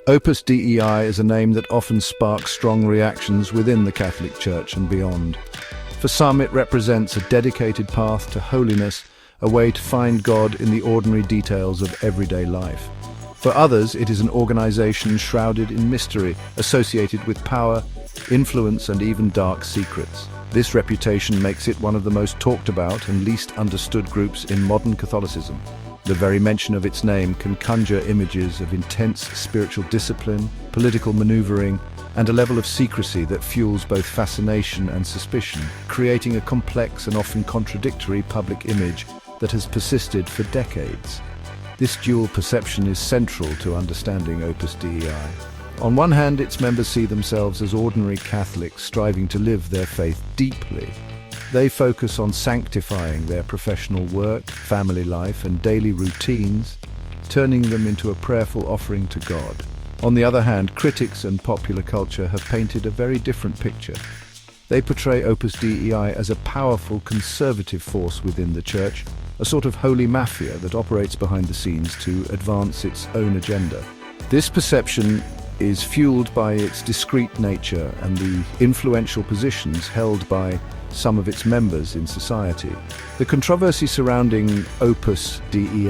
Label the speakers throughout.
Speaker 1: Opus Dei is a name that often sparks strong reactions within the Catholic Church and beyond. For some, it represents a dedicated path to holiness, a way to find God in the ordinary details of everyday life. For others, it is an organization shrouded in mystery, associated with power, influence, and even dark secrets. This reputation makes it one of the most talked about and least understood groups in modern Catholicism. The very mention of its name can conjure images of intense spiritual discipline, political maneuvering, and a level of secrecy that fuels both fascination and suspicion, creating a complex and often contradictory public image that has persisted for decades. This dual perception is central to understanding Opus Dei. On one hand, its members see themselves as ordinary Catholics striving to live their faith deeply. They focus on sanctifying their professional work, family life, and daily routines, turning them into a prayerful offering to God. On the other hand, critics and popular culture have painted a very different picture. They portray Opus Dei as a powerful conservative force within the Church, a sort of holy mafia that operates behind the scenes to advance its own agenda. This perception is fueled by its discreet nature and the influential positions held by some of its members in society. The controversy surrounding Opus Dei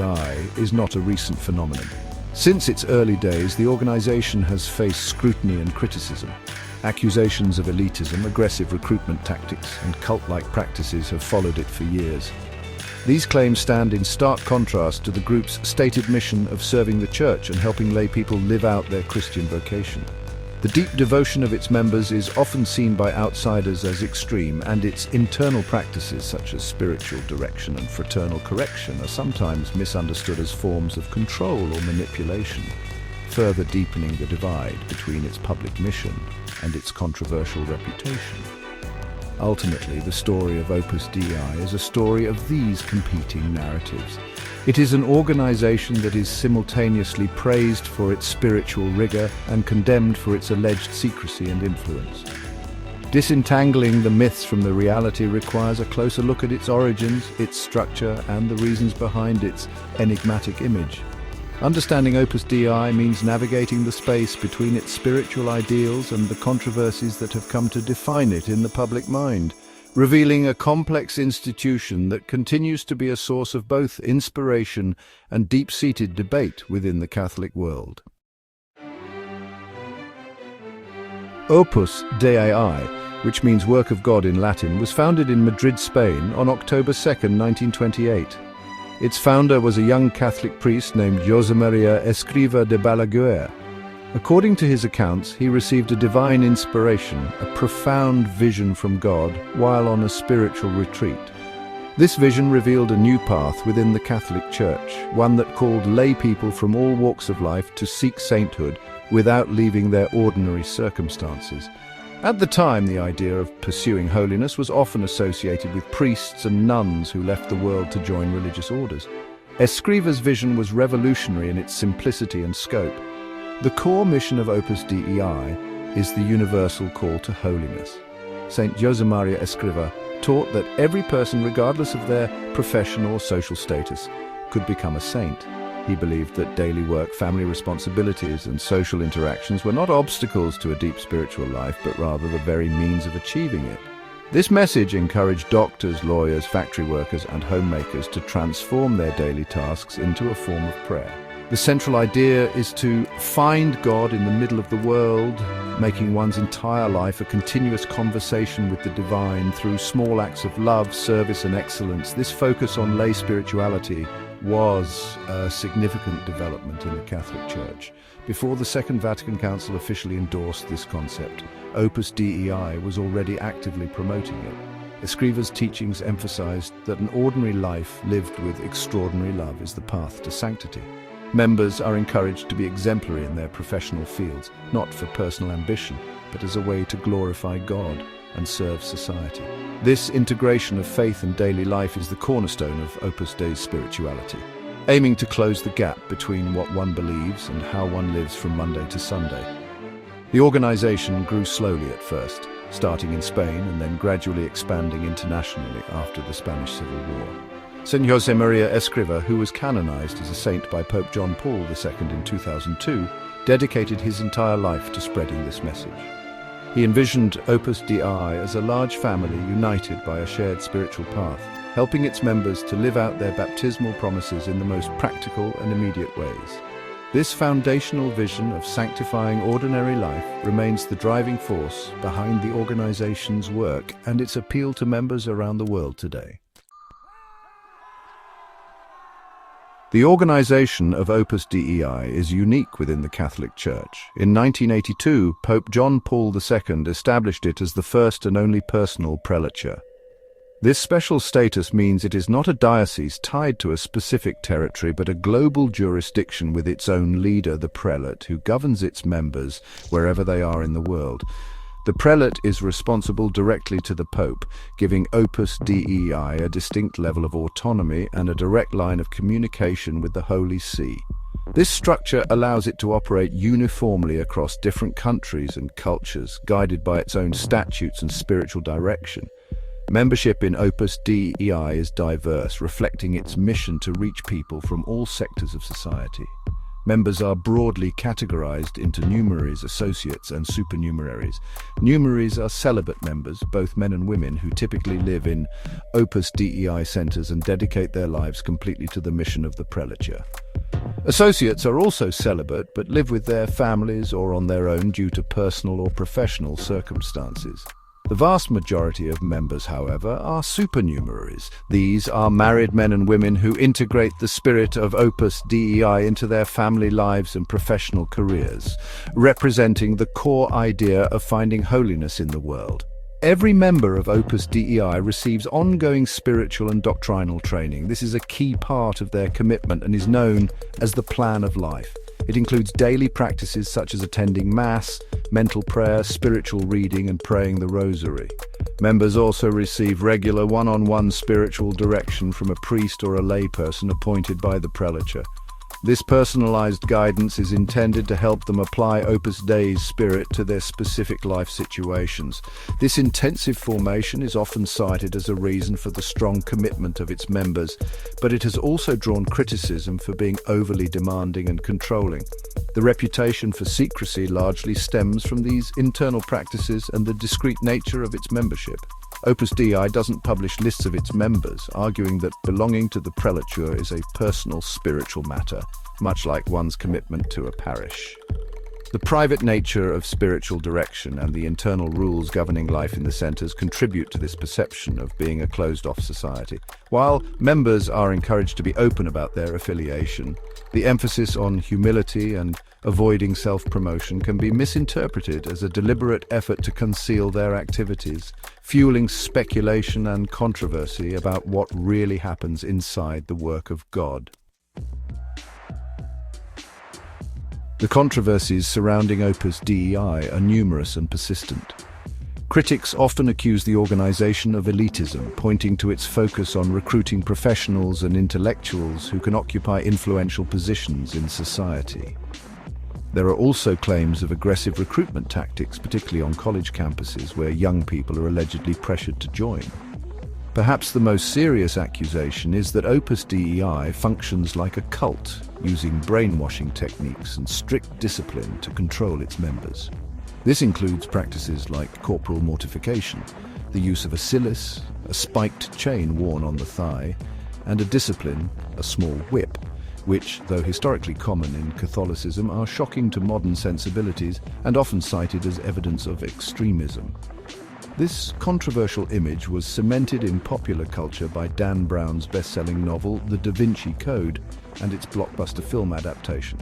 Speaker 1: is not a recent phenomenon. Since its early days, the organization has faced scrutiny and criticism. Accusations of elitism, aggressive recruitment tactics, and cult-like practices have followed it for years. These claims stand in stark contrast to the group's stated mission of serving the Church and helping lay people live out their Christian vocation. The deep devotion of its members is often seen by outsiders as extreme, and its internal practices such as spiritual direction and fraternal correction are sometimes misunderstood as forms of control or manipulation, further deepening the divide between its public mission and its controversial reputation. Ultimately, the story of Opus Dei is a story of these competing narratives. It is an organization that is simultaneously praised for its spiritual rigor and condemned for its alleged secrecy and influence. Disentangling the myths from the reality requires a closer look at its origins, its structure, and the reasons behind its enigmatic image. Understanding Opus Dei means navigating the space between its spiritual ideals and the controversies that have come to define it in the public mind, revealing a complex institution that continues to be a source of both inspiration and deep-seated debate within the Catholic world. Opus Dei, which means Work of God in Latin, was founded in Madrid, Spain on October 2, 1928. Its founder was a young Catholic priest named José María Escriva de Balaguer. According to his accounts, he received a divine inspiration, a profound vision from God, while on a spiritual retreat. This vision revealed a new path within the Catholic Church, one that called lay people from all walks of life to seek sainthood without leaving their ordinary circumstances. At the time, the idea of pursuing holiness was often associated with priests and nuns who left the world to join religious orders. Escriva's vision was revolutionary in its simplicity and scope. The core mission of Opus Dei is the universal call to holiness. Saint José María Escriva taught that every person, regardless of their professional or social status, could become a saint. He believed that daily work, family responsibilities, and social interactions were not obstacles to a deep spiritual life, but rather the very means of achieving it. This message encouraged doctors, lawyers, factory workers, and homemakers to transform their daily tasks into a form of prayer. The central idea is to find God in the middle of the world, making one's entire life a continuous conversation with the divine through small acts of love, service, and excellence. This focus on lay spirituality was a significant development in the Catholic Church. Before the Second Vatican Council officially endorsed this concept, Opus Dei was already actively promoting it. Escriva's teachings emphasized that an ordinary life lived with extraordinary love is the path to sanctity. Members are encouraged to be exemplary in their professional fields, not for personal ambition, but as a way to glorify God and serve society. This integration of faith and daily life is the cornerstone of Opus Dei's spirituality, aiming to close the gap between what one believes and how one lives from Monday to Sunday. The organization grew slowly at first, starting in Spain and then gradually expanding internationally after the Spanish Civil War. St. Josemaria Escriva, who was canonized as a saint by Pope John Paul II in 2002, dedicated his entire life to spreading this message. He envisioned Opus Dei as a large family united by a shared spiritual path, helping its members to live out their baptismal promises in the most practical and immediate ways. This foundational vision of sanctifying ordinary life remains the driving force behind the organization's work and its appeal to members around the world today. The organization of Opus Dei is unique within the Catholic Church. In 1982, Pope John Paul II established it as the first and only personal prelature. This special status means it is not a diocese tied to a specific territory, but a global jurisdiction with its own leader, the prelate, who governs its members wherever they are in the world. The prelate is responsible directly to the Pope, giving Opus Dei a distinct level of autonomy and a direct line of communication with the Holy See. This structure allows it to operate uniformly across different countries and cultures, guided by its own statutes and spiritual direction. Membership in Opus Dei is diverse, reflecting its mission to reach people from all sectors of society. Members are broadly categorized into numeraries, associates, and supernumeraries. Numeraries are celibate members, both men and women, who typically live in Opus Dei centers and dedicate their lives completely to the mission of the prelature. Associates are also celibate, but live with their families or on their own due to personal or professional circumstances. The vast majority of members, however, are supernumeraries. These are married men and women who integrate the spirit of Opus Dei into their family lives and professional careers, representing the core idea of finding holiness in the world. Every member of Opus Dei receives ongoing spiritual and doctrinal training. This is a key part of their commitment and is known as the plan of life. It includes daily practices such as attending Mass, mental prayer, spiritual reading, and praying the Rosary. Members also receive regular one-on-one spiritual direction from a priest or a layperson appointed by the prelature. This personalized guidance is intended to help them apply Opus Dei's spirit to their specific life situations. This intensive formation is often cited as a reason for the strong commitment of its members, but it has also drawn criticism for being overly demanding and controlling. The reputation for secrecy largely stems from these internal practices and the discreet nature of its membership. Opus Dei doesn't publish lists of its members, arguing that belonging to the prelature is a personal spiritual matter, much like one's commitment to a parish. The private nature of spiritual direction and the internal rules governing life in the centers contribute to this perception of being a closed-off society. While members are encouraged to be open about their affiliation, the emphasis on humility and avoiding self-promotion can be misinterpreted as a deliberate effort to conceal their activities, fueling speculation and controversy about what really happens inside the work of God. The controversies surrounding Opus Dei are numerous and persistent. Critics often accuse the organization of elitism, pointing to its focus on recruiting professionals and intellectuals who can occupy influential positions in society. There are also claims of aggressive recruitment tactics, particularly on college campuses, where young people are allegedly pressured to join. Perhaps the most serious accusation is that Opus Dei functions like a cult, using brainwashing techniques and strict discipline to control its members. This includes practices like corporal mortification, the use of a cilice, a spiked chain worn on the thigh, and a discipline, a small whip, which, though historically common in Catholicism, are shocking to modern sensibilities and often cited as evidence of extremism. This controversial image was cemented in popular culture by Dan Brown's best-selling novel The Da Vinci Code and its blockbuster film adaptation.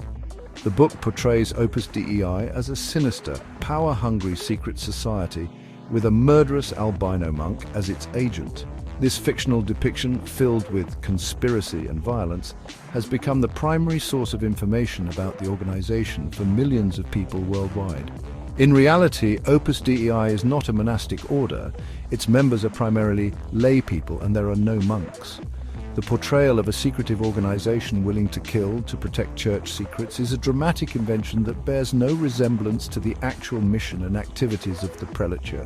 Speaker 1: The book portrays Opus Dei as a sinister, power-hungry secret society with a murderous albino monk as its agent. This fictional depiction, filled with conspiracy and violence, has become the primary source of information about the organization for millions of people worldwide. In reality, Opus Dei is not a monastic order. Its members are primarily lay people, and there are no monks. The portrayal of a secretive organization willing to kill to protect church secrets is a dramatic invention that bears no resemblance to the actual mission and activities of the prelature.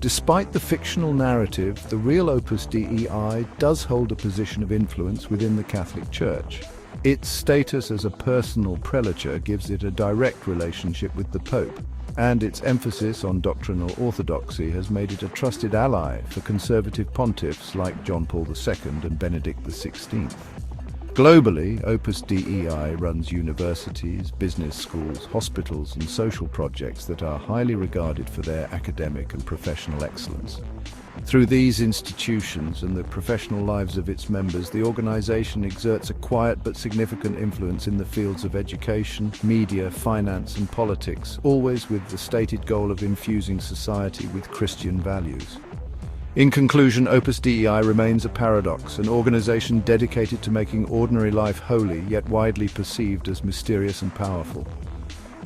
Speaker 1: Despite the fictional narrative, the real Opus Dei does hold a position of influence within the Catholic Church. Its status as a personal prelature gives it a direct relationship with the Pope, and its emphasis on doctrinal orthodoxy has made it a trusted ally for conservative pontiffs like John Paul II and Benedict XVI. Globally, Opus Dei runs universities, business schools, hospitals and social projects that are highly regarded for their academic and professional excellence. Through these institutions and the professional lives of its members, the organization exerts a quiet but significant influence in the fields of education, media, finance and politics, always with the stated goal of infusing society with Christian values. In conclusion, Opus Dei remains a paradox, an organization dedicated to making ordinary life holy, yet widely perceived as mysterious and powerful.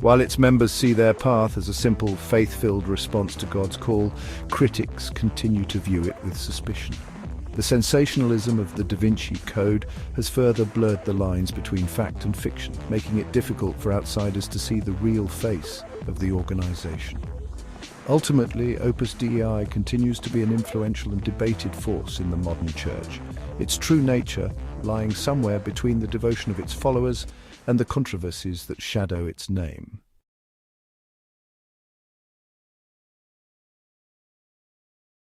Speaker 1: While its members see their path as a simple, faith-filled response to God's call, critics continue to view it with suspicion. The sensationalism of the Da Vinci Code has further blurred the lines between fact and fiction, making it difficult for outsiders to see the real face of the organization. Ultimately, Opus Dei continues to be an influential and debated force in the modern church, its true nature lying somewhere between the devotion of its followers and the controversies that shadow its name.